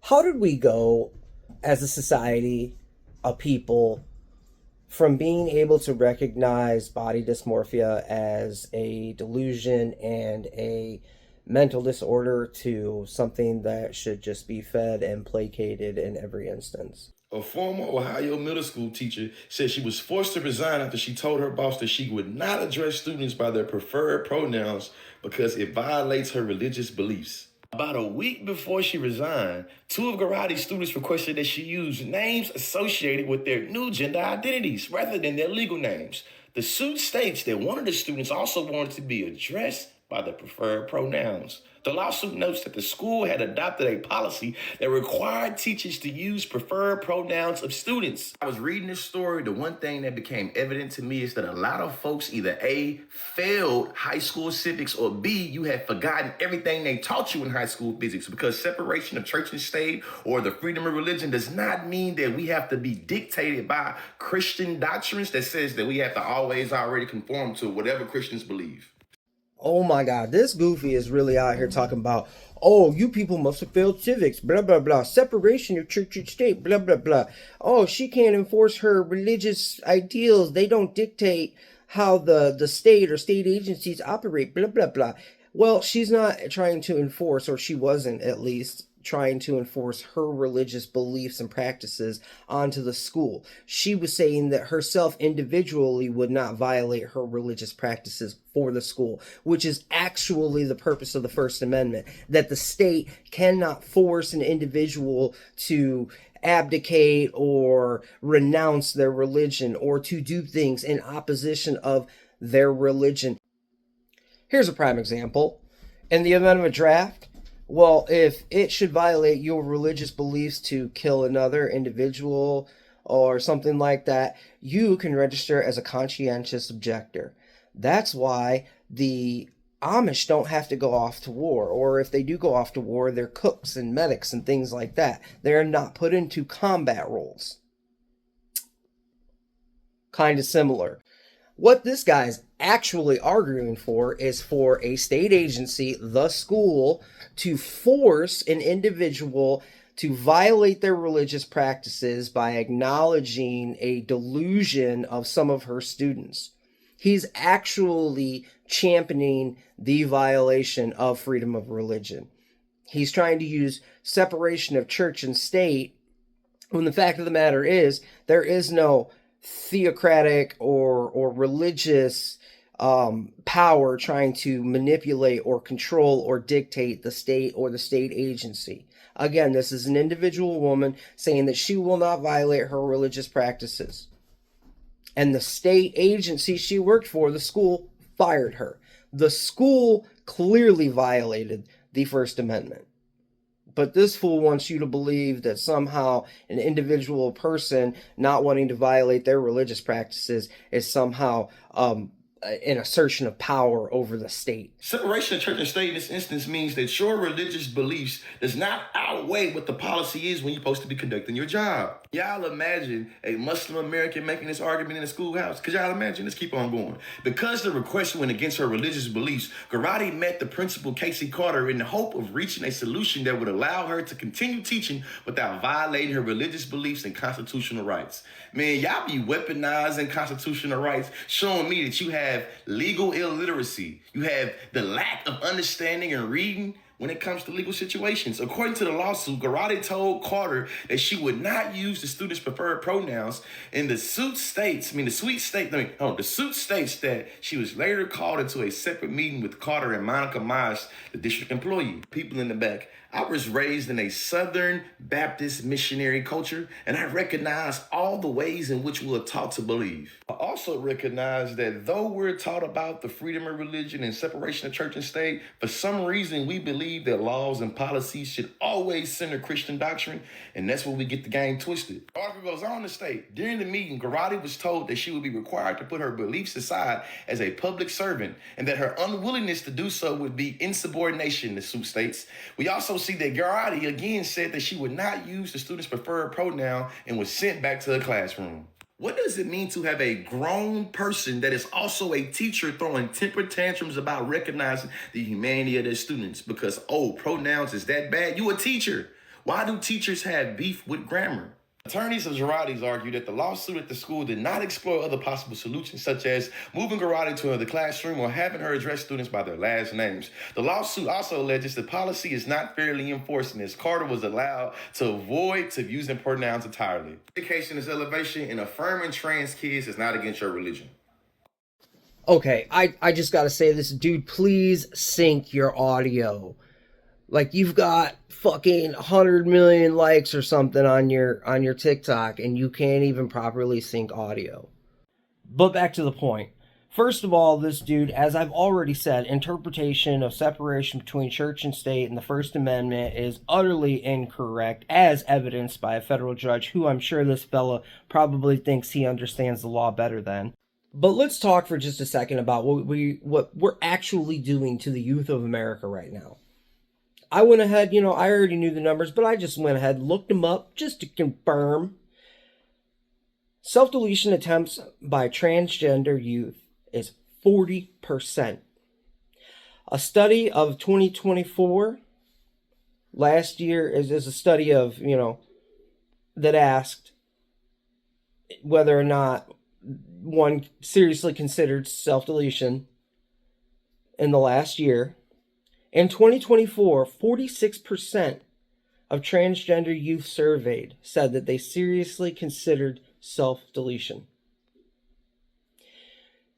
How did we go as a society, a people, from being able to recognize body dysmorphia as a delusion and a mental disorder to something that should just be fed and placated in every instance? A former Ohio middle school teacher said she was forced to resign after she told her boss that she would not address students by their preferred pronouns because it violates her religious beliefs. About a week before she resigned, two of Garati's students requested that she use names associated with their new gender identities rather than their legal names. The suit states that one of the students also wanted to be addressed by the preferred pronouns. The lawsuit notes that the school had adopted a policy that required teachers to use preferred pronouns of students. I was reading this story. The one thing that became evident to me is that a lot of folks either A, failed high school civics, or B, you have forgotten everything they taught you in high school physics, because separation of church and state or the freedom of religion does not mean that we have to be dictated by Christian doctrines that says that we have to always already conform to whatever Christians believe. Oh my God, this goofy is really out here talking about, oh, you people must have failed civics, blah, blah, blah, separation of church and state, blah, blah, blah. Oh, she can't enforce her religious ideals. They don't dictate how the state or state agencies operate, blah, blah, blah. Well, she's not trying to enforce, or she wasn't at least, trying to enforce her religious beliefs and practices onto the school. She was saying that herself individually would not violate her religious practices for the school, which is actually the purpose of the First Amendment, that the state cannot force an individual to abdicate or renounce their religion or to do things in opposition of their religion. Here's a prime example. In the event of a draft, well, if it should violate your religious beliefs to kill another individual or something like that, you can register as a conscientious objector. That's why the Amish don't have to go off to war, or if they do go off to war, they're cooks and medics and things like that. They're not put into combat roles. Kind of similar. What this guy's actually arguing for is for a state agency, the school, to force an individual to violate their religious practices by acknowledging a delusion of some of her students. He's actually championing the violation of freedom of religion. He's trying to use separation of church and state, when the fact of the matter is, there is no theocratic or religious power trying to manipulate or control or dictate the state or the state agency. Again, this is an individual woman saying that she will not violate her religious practices. And the state agency she worked for, the school, fired her. The school clearly violated the First Amendment. But this fool wants you to believe that somehow an individual person not wanting to violate their religious practices is somehow an assertion of power over the state. Separation of church and state in this instance means that your religious beliefs does not outweigh what the policy is when you're supposed to be conducting your job. Y'all imagine a Muslim American making this argument in a schoolhouse? Could y'all imagine? Let's keep on going. Because the request went against her religious beliefs, Garati met the principal, Casey Carter, in the hope of reaching a solution that would allow her to continue teaching without violating her religious beliefs and constitutional rights. Man, y'all be weaponizing constitutional rights, showing me that you have legal illiteracy. You have the lack of understanding and reading when it comes to legal situations. According to the lawsuit, Garati told Carter that she would not use the student's preferred pronouns, and the suit states that she was later called into a separate meeting with Carter and Monica Miles, the district employee. People in the back. I was raised in a Southern Baptist missionary culture, and I recognize all the ways in which we are taught to believe. I also recognize that though we're taught about the freedom of religion and separation of church and state, for some reason we believe that laws and policies should always center Christian doctrine, and that's where we get the game twisted. The article goes on to state, during the meeting, Garati was told that she would be required to put her beliefs aside as a public servant, and that her unwillingness to do so would be insubordination, the suit states. We also see that Garati again said that she would not use the student's preferred pronoun and was sent back to the classroom. What does it mean to have a grown person that is also a teacher throwing temper tantrums about recognizing the humanity of their students? Because, oh, pronouns is that bad? You a teacher. Why do teachers have beef with grammar? Attorneys of Girardi's argue that the lawsuit at the school did not explore other possible solutions, such as moving Girardi to another classroom or having her address students by their last names. The lawsuit also alleges the policy is not fairly enforced, and as Carter was allowed to avoid using pronouns entirely. Education is elevation, and affirming trans kids is not against your religion. Okay, I just gotta say this, dude, please sync your audio. Like, you've got fucking 100 million likes or something on your TikTok, and you can't even properly sync audio. But back to the point. First of all, this dude, as I've already said, interpretation of separation between church and state and the First Amendment is utterly incorrect, as evidenced by a federal judge who I'm sure this fella probably thinks he understands the law better than. But let's talk for just a second about what we're actually doing to the youth of America right now. I went ahead, I already knew the numbers, but I just went ahead and looked them up just to confirm. Self-deletion attempts by transgender youth is 40%. A study of 2024 last year is a study of, that asked whether or not one seriously considered self-deletion in the last year. In 2024, 46% of transgender youth surveyed said that they seriously considered self-deletion.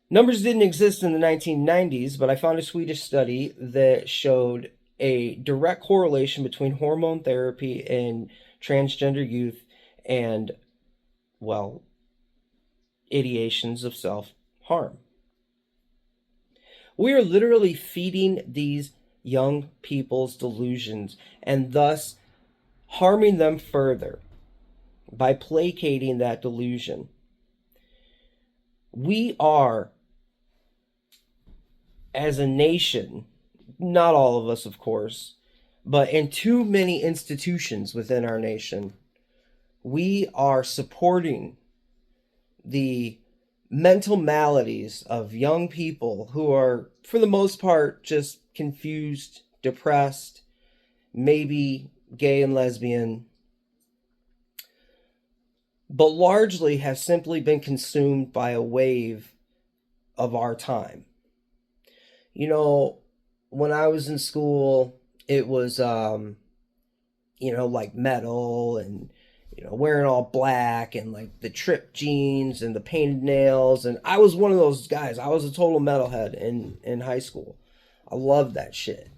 Numbers didn't exist in the 1990s, but I found a Swedish study that showed a direct correlation between hormone therapy in transgender youth and, well, ideations of self-harm. We are literally feeding these young people's delusions and thus harming them further by placating that delusion. We are, as a nation, not all of us, of course, but in too many institutions within our nation, we are supporting the mental maladies of young people who are, for the most part, just confused, depressed, maybe gay and lesbian, but largely have simply been consumed by a wave of our time. When I was in school, it was, like metal and, wearing all black and like the Trip jeans and the painted nails. And I was one of those guys. I was a total metalhead in high school. I loved that shit.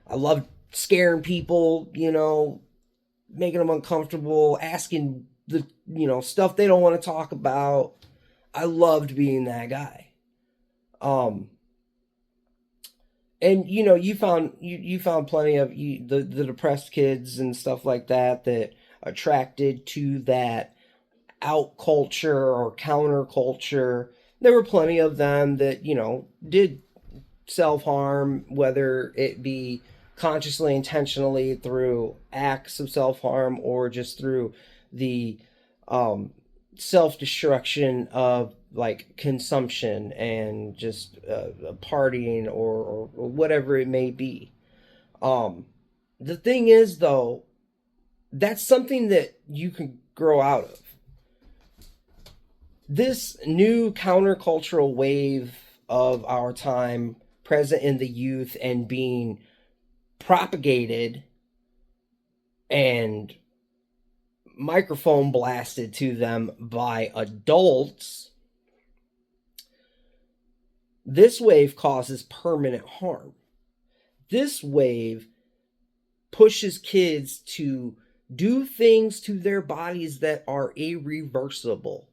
I loved scaring people, making them uncomfortable, asking the, stuff they don't want to talk about. I loved being that guy. And you found plenty of the depressed kids and stuff like that attracted to that out culture or counter culture. There were plenty of them that did self-harm, whether it be consciously, intentionally through acts of self-harm or just through the self-destruction of like consumption and just partying or whatever it may be. The thing is, though, that's something that you can grow out of. This new countercultural wave of our time present in the youth and being propagated and microphone blasted to them by adults, this wave causes permanent harm. This wave pushes kids to do things to their bodies that are irreversible.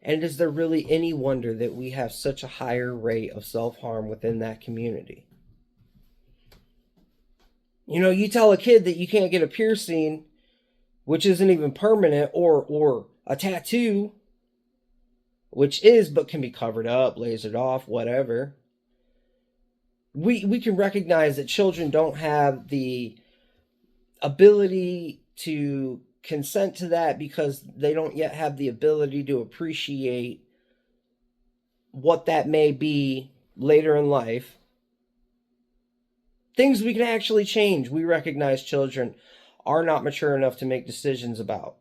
And is there really any wonder that we have such a higher rate of self-harm within that community? You tell a kid that you can't get a piercing, which isn't even permanent, or a tattoo, which is but can be covered up, lasered off, whatever. We can recognize that children don't have the ability to consent to that because they don't yet have the ability to appreciate what that may be later in life. Things we can actually change. We recognize children are not mature enough to make decisions about.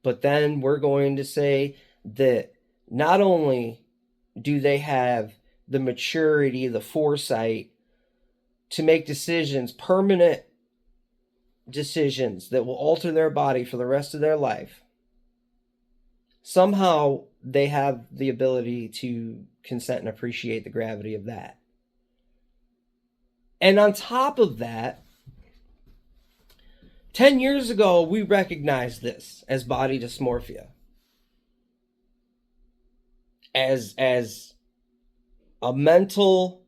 But then we're going to say that not only do they have the maturity, the foresight to make decisions, permanent decisions that will alter their body for the rest of their life, somehow they have the ability to consent and appreciate the gravity of that. And on top of that, 10 years ago, we recognized this as body dysmorphia. As a mental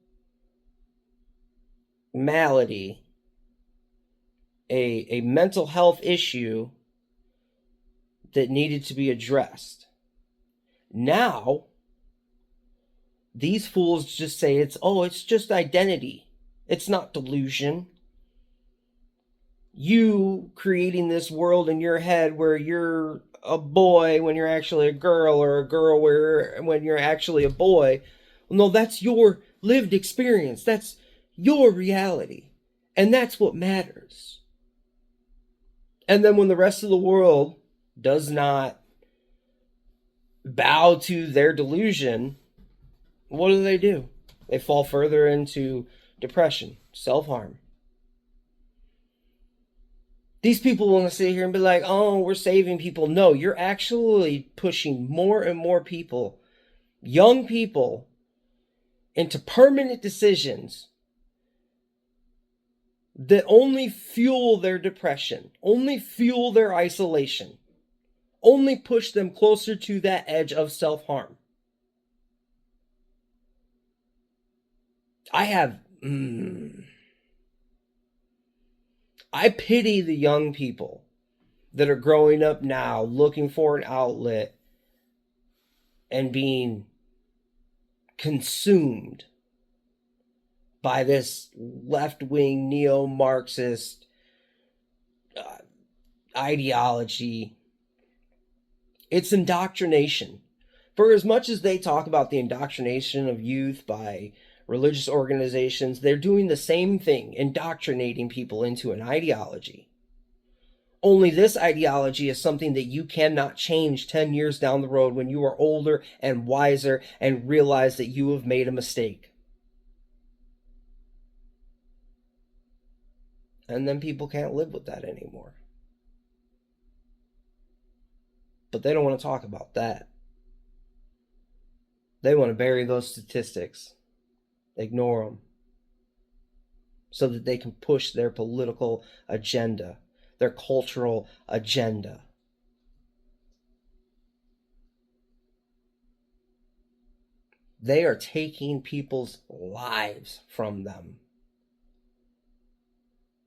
malady, a mental health issue that needed to be addressed. Now, these fools just say it's just identity. It's not delusion. You creating this world in your head where you're a boy when you're actually a girl, or a girl when you're actually a boy. No, that's your lived experience. That's your reality. And that's what matters. And then when the rest of the world does not bow to their delusion, what do? They fall further into depression, self-harm. These people want to sit here and be like, oh, we're saving people. No, you're actually pushing more and more people, young people, into permanent decisions that only fuel their depression, only fuel their isolation, only push them closer to that edge of self-harm. I pity the young people that are growing up now looking for an outlet and being consumed by this left-wing neo-Marxist ideology. It's indoctrination. For as much as they talk about the indoctrination of youth by religious organizations, they're doing the same thing, indoctrinating people into an ideology. Only this ideology is something that you cannot change 10 years down the road when you are older and wiser and realize that you have made a mistake. And then people can't live with that anymore. But they don't want to talk about that. They want to bury those statistics, ignore them, so that they can push their political agenda, their cultural agenda. They are taking people's lives from them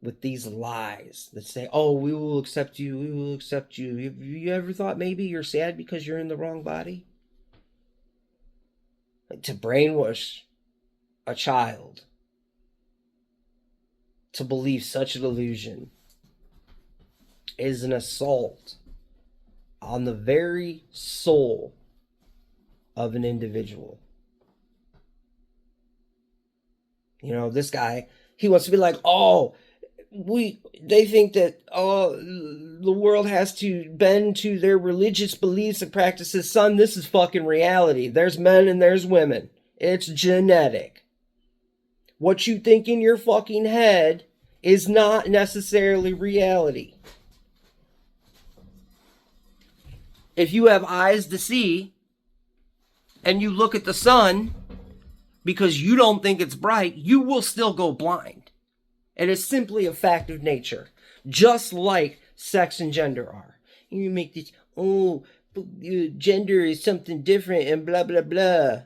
with these lies that say, oh, we will accept you, we will accept you. Have you ever thought maybe you're sad because you're in the wrong body? Like, to brainwash a child to believe such an illusion is an assault on the very soul of an individual. You know, this guy, he wants to be like, oh, they think that the world has to bend to their religious beliefs and practices. Son, this is fucking reality. There's men and there's women. It's genetic. What you think in your fucking head is not necessarily reality. If you have eyes to see and you look at the sun because you don't think it's bright, you will still go blind. It is simply a fact of nature, just like sex and gender are. You make this, gender is something different and blah, blah, blah.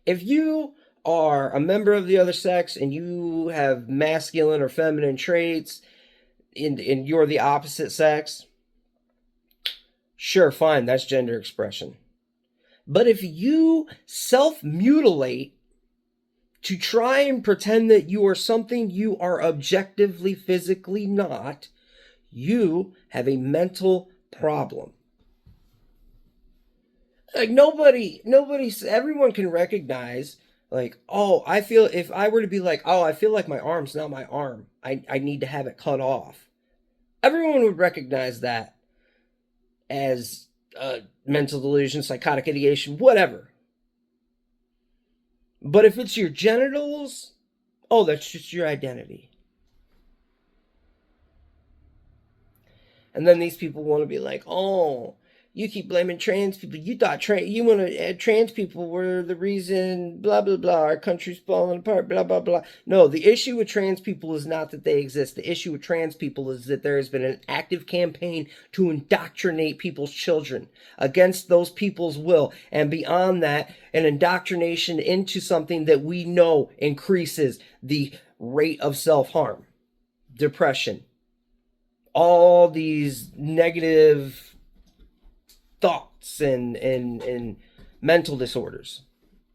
If you are a member of the other sex and you have masculine or feminine traits and you're the opposite sex, sure, fine, that's gender expression. But if you self-mutilate to try and pretend that you are something you are objectively, physically not, you have a mental problem. Like everyone can recognize Like, oh, I feel if I were to be like, oh, I feel like my arm's not my arm. I need to have it cut off. Everyone would recognize that as mental delusion, psychotic ideation, whatever. But if it's your genitals, oh, that's just your identity. And then these people want to be like, oh, you keep blaming trans people. You thought you want to trans people were the reason, blah, blah, blah, our country's falling apart, blah, blah, blah. No, the issue with trans people is not that they exist. The issue with trans people is that there has been an active campaign to indoctrinate people's children against those people's will. And beyond that, an indoctrination into something that we know increases the rate of self-harm, depression, all these negative thoughts and mental disorders,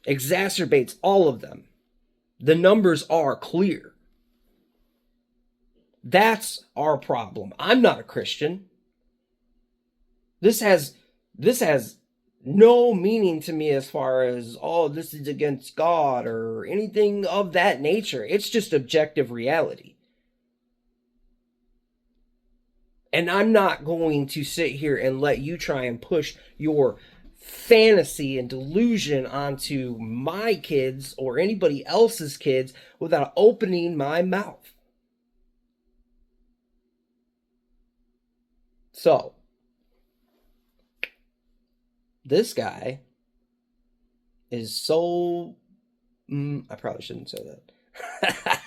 exacerbates all of them. The numbers are clear. That's our problem. I'm not a Christian. This has no meaning to me as far as, oh, this is against God or anything of that nature. It's just objective reality. And I'm not going to sit here and let you try and push your fantasy and delusion onto my kids or anybody else's kids without opening my mouth. So, this guy is so... I probably shouldn't say that.